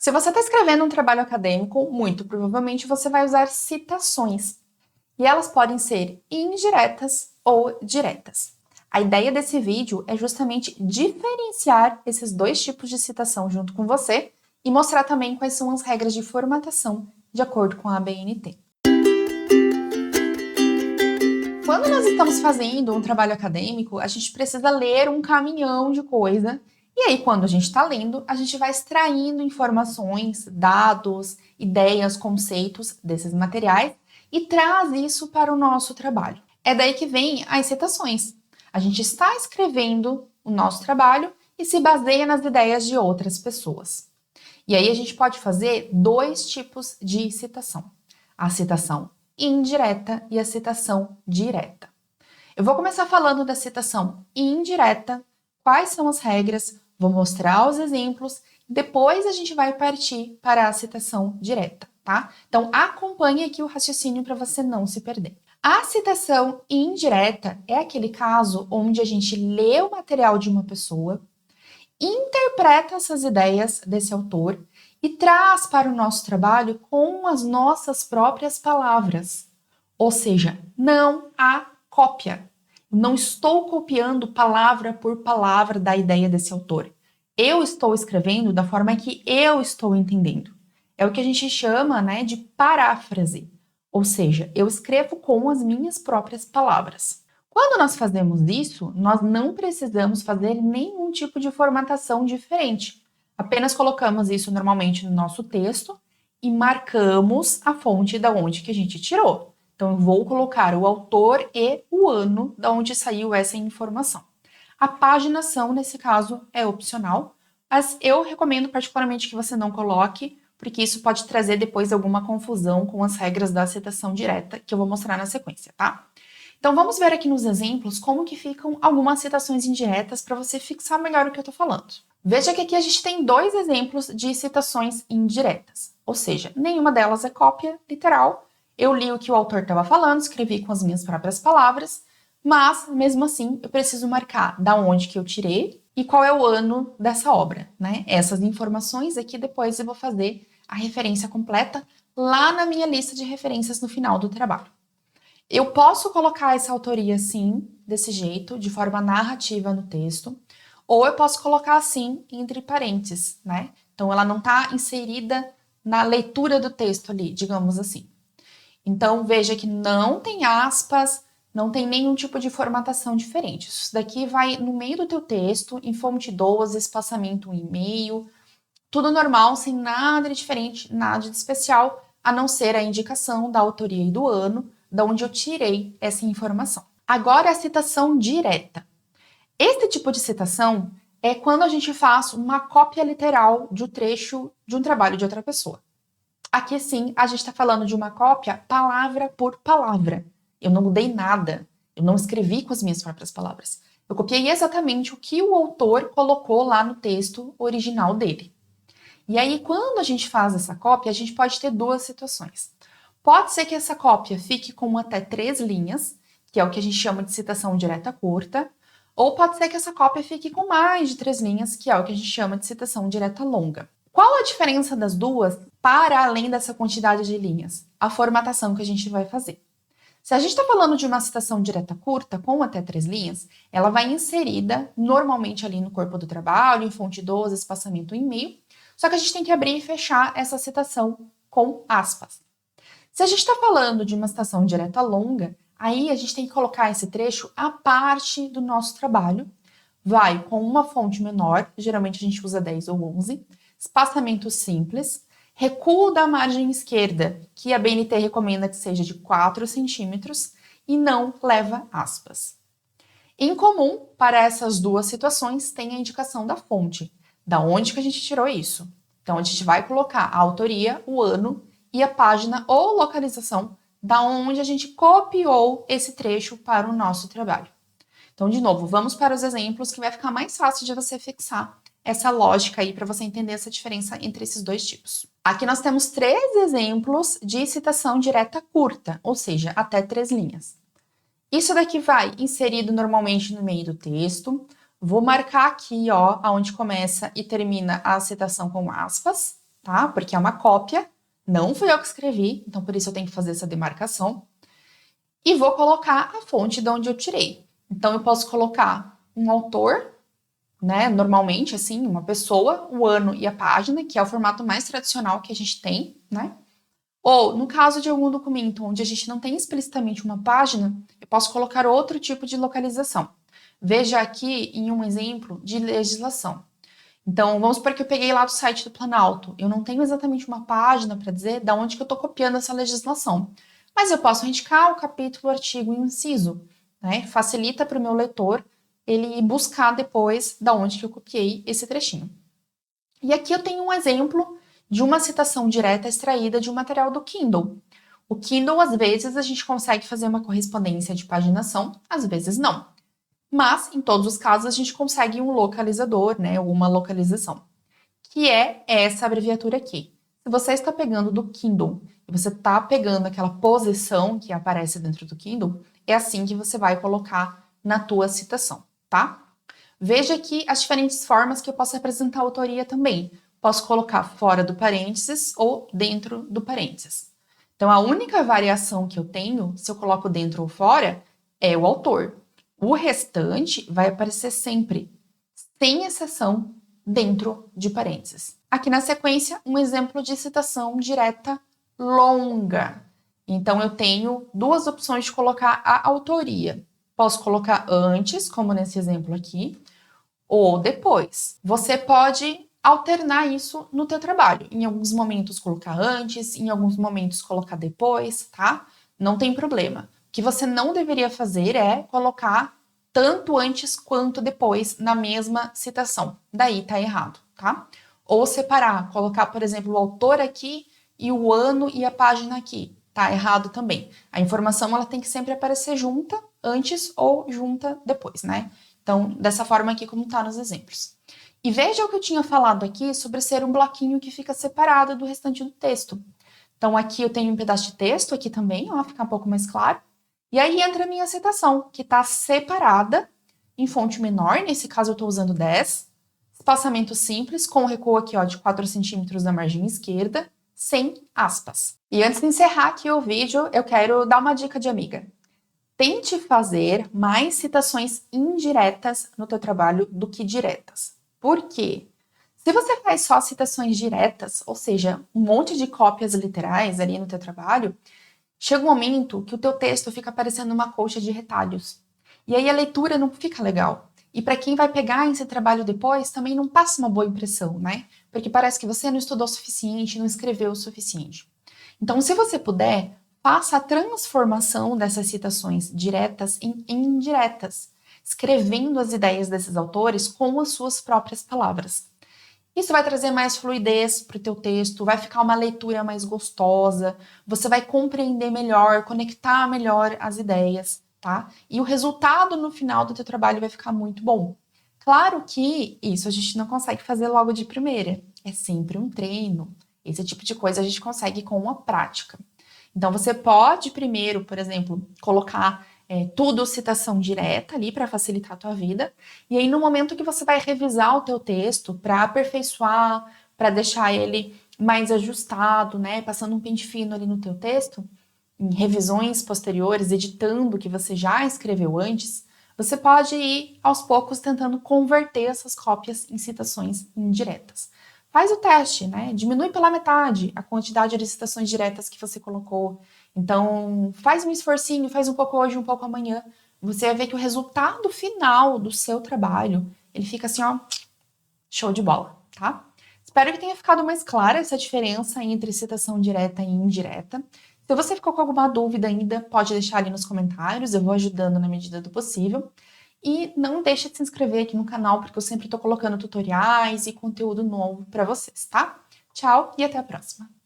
Se você está escrevendo um trabalho acadêmico, muito provavelmente você vai usar citações. E elas podem ser indiretas ou diretas. A ideia desse vídeo é justamente diferenciar esses dois tipos de citação junto com você e mostrar também quais são as regras de formatação de acordo com a ABNT. Quando nós estamos fazendo um trabalho acadêmico, a gente precisa ler um caminhão de coisa. E aí, quando a gente está lendo, a gente vai extraindo informações, dados, ideias, conceitos desses materiais e traz isso para o nosso trabalho. É daí que vem as citações. A gente está escrevendo o nosso trabalho e se baseia nas ideias de outras pessoas. E aí a gente pode fazer dois tipos de citação. A citação indireta e a citação direta. Eu vou começar falando da citação indireta, quais são as regras, vou mostrar os exemplos, depois a gente vai partir para a citação direta, tá? Então acompanhe aqui o raciocínio para você não se perder. A citação indireta é aquele caso onde a gente lê o material de uma pessoa, interpreta essas ideias desse autor e traz para o nosso trabalho com as nossas próprias palavras. Ou seja, não há cópia. Não estou copiando palavra por palavra da ideia desse autor. Eu estou escrevendo da forma que eu estou entendendo. É o que a gente chama, de paráfrase. Ou seja, eu escrevo com as minhas próprias palavras. Quando nós fazemos isso, nós não precisamos fazer nenhum tipo de formatação diferente. Apenas colocamos isso normalmente no nosso texto e marcamos a fonte da onde que a gente tirou. Então, eu vou colocar o autor e o ano da onde saiu essa informação. A paginação, nesse caso, é opcional, mas eu recomendo particularmente que você não coloque, porque isso pode trazer depois alguma confusão com as regras da citação direta, que eu vou mostrar na sequência, tá? Então, vamos ver aqui nos exemplos como que ficam algumas citações indiretas para você fixar melhor o que eu estou falando. Veja que aqui a gente tem dois exemplos de citações indiretas, ou seja, nenhuma delas é cópia literal. Eu li o que o autor estava falando, escrevi com as minhas próprias palavras, mas, mesmo assim, eu preciso marcar da onde que eu tirei e qual é o ano dessa obra, né? Essas informações aqui depois eu vou fazer a referência completa lá na minha lista de referências no final do trabalho. Eu posso colocar essa autoria assim, desse jeito, de forma narrativa no texto, ou eu posso colocar assim, entre parênteses, né? Então, ela não está inserida na leitura do texto ali, digamos assim. Então, veja que não tem aspas, não tem nenhum tipo de formatação diferente. Isso daqui vai no meio do teu texto, em fonte 12, espaçamento 1,5, tudo normal, sem nada de diferente, nada de especial, a não ser a indicação da autoria e do ano, da onde eu tirei essa informação. Agora, a citação direta. Esse tipo de citação é quando a gente faz uma cópia literal de um trecho de um trabalho de outra pessoa. Aqui sim, a gente está falando de uma cópia palavra por palavra. Eu não mudei nada, eu não escrevi com as minhas próprias palavras. Eu copiei exatamente o que o autor colocou lá no texto original dele. E aí, quando a gente faz essa cópia, a gente pode ter duas situações. Pode ser que essa cópia fique com até 3 linhas, que é o que a gente chama de citação direta curta, ou pode ser que essa cópia fique com mais de 3 linhas, que é o que a gente chama de citação direta longa. Qual a diferença das duas para além dessa quantidade de linhas? A formatação que a gente vai fazer. Se a gente está falando de uma citação direta curta, com até 3 linhas, ela vai inserida normalmente ali no corpo do trabalho, em fonte 12, espaçamento 1,5, só que a gente tem que abrir e fechar essa citação com aspas. Se a gente está falando de uma citação direta longa, aí a gente tem que colocar esse trecho à parte do nosso trabalho, vai com uma fonte menor, geralmente a gente usa 10 ou 11, espaçamento simples, recuo da margem esquerda, que a BNT recomenda que seja de 4 centímetros, e não leva aspas. Em comum, para essas duas situações, tem a indicação da fonte, da onde que a gente tirou isso. Então, a gente vai colocar a autoria, o ano e a página ou localização da onde a gente copiou esse trecho para o nosso trabalho. Então, de novo, vamos para os exemplos que vai ficar mais fácil de você fixar essa lógica aí para você entender essa diferença entre esses dois tipos. Aqui nós temos 3 exemplos de citação direta curta, ou seja, até 3 linhas. Isso daqui vai inserido normalmente no meio do texto. Vou marcar aqui, ó, onde começa e termina a citação com aspas, tá? Porque é uma cópia, não fui eu que escrevi, então por isso eu tenho que fazer essa demarcação. E vou colocar a fonte de onde eu tirei. Então eu posso colocar um autor, né? Normalmente, assim, uma pessoa, o ano e a página, que é o formato mais tradicional que a gente tem, né? Ou, no caso de algum documento onde a gente não tem explicitamente uma página, eu posso colocar outro tipo de localização. Veja aqui em um exemplo de legislação. Então, vamos supor que eu peguei lá do site do Planalto. Eu não tenho exatamente uma página para dizer de onde que eu estou copiando essa legislação. Mas eu posso indicar o capítulo, o artigo e o inciso. Né? Facilita para o meu leitor ele buscar depois da onde que eu copiei esse trechinho. E aqui eu tenho um exemplo de uma citação direta extraída de um material do Kindle. O Kindle, às vezes, a gente consegue fazer uma correspondência de paginação, às vezes não. Mas, em todos os casos, a gente consegue um localizador, né, ou uma localização, que é essa abreviatura aqui. Se você está pegando do Kindle e você está pegando aquela posição que aparece dentro do Kindle, é assim que você vai colocar na tua citação, tá? Veja aqui as diferentes formas que eu posso representar a autoria também. Posso colocar fora do parênteses ou dentro do parênteses. Então, a única variação que eu tenho, se eu coloco dentro ou fora, é o autor. O restante vai aparecer sempre, sem exceção, dentro de parênteses. Aqui na sequência, um exemplo de citação direta longa. Então, eu tenho duas opções de colocar a autoria. Posso colocar antes, como nesse exemplo aqui, ou depois. Você pode alternar isso no teu trabalho. Em alguns momentos colocar antes, em alguns momentos colocar depois, tá? Não tem problema. O que você não deveria fazer é colocar tanto antes quanto depois na mesma citação. Daí tá errado, tá? Ou separar, colocar, por exemplo, o autor aqui e o ano e a página aqui. Tá errado também. A informação ela tem que sempre aparecer junta antes ou junta depois, né? Então, dessa forma aqui como tá nos exemplos. E veja o que eu tinha falado aqui sobre ser um bloquinho que fica separado do restante do texto. Então, aqui eu tenho um pedaço de texto, aqui também, ó, fica um pouco mais claro. E aí entra a minha citação, que está separada em fonte menor, nesse caso eu estou usando 10, espaçamento simples, com recuo aqui ó, de 4 centímetros na margem esquerda, sem aspas. E antes de encerrar aqui o vídeo, eu quero dar uma dica de amiga. Tente fazer mais citações indiretas no teu trabalho do que diretas. Por quê? Se você faz só citações diretas, ou seja, um monte de cópias literais ali no teu trabalho, chega um momento que o teu texto fica parecendo uma colcha de retalhos. E aí a leitura não fica legal. E para quem vai pegar esse trabalho depois, também não passa uma boa impressão, né? Porque parece que você não estudou o suficiente, não escreveu o suficiente. Então, se você puder, faça a transformação dessas citações diretas em indiretas, escrevendo as ideias desses autores com as suas próprias palavras. Isso vai trazer mais fluidez para o teu texto, vai ficar uma leitura mais gostosa, você vai compreender melhor, conectar melhor as ideias, tá? E o resultado no final do teu trabalho vai ficar muito bom. Claro que isso a gente não consegue fazer logo de primeira, é sempre um treino. Esse tipo de coisa a gente consegue com a prática. Então você pode primeiro, por exemplo, colocar tudo citação direta ali para facilitar a tua vida. E aí no momento que você vai revisar o teu texto para aperfeiçoar, para deixar ele mais ajustado, né, passando um pente fino ali no teu texto, em revisões posteriores, editando o que você já escreveu antes, você pode ir aos poucos tentando converter essas cópias em citações indiretas. Faz o teste, né? Diminui pela metade a quantidade de citações diretas que você colocou. Então, faz um esforcinho, faz um pouco hoje, um pouco amanhã. Você vai ver que o resultado final do seu trabalho, ele fica assim, ó, show de bola, tá? Espero que tenha ficado mais clara essa diferença entre citação direta e indireta. Se você ficou com alguma dúvida ainda, pode deixar ali nos comentários, eu vou ajudando na medida do possível. E não deixe de se inscrever aqui no canal, porque eu sempre estou colocando tutoriais e conteúdo novo para vocês, tá? Tchau e até a próxima!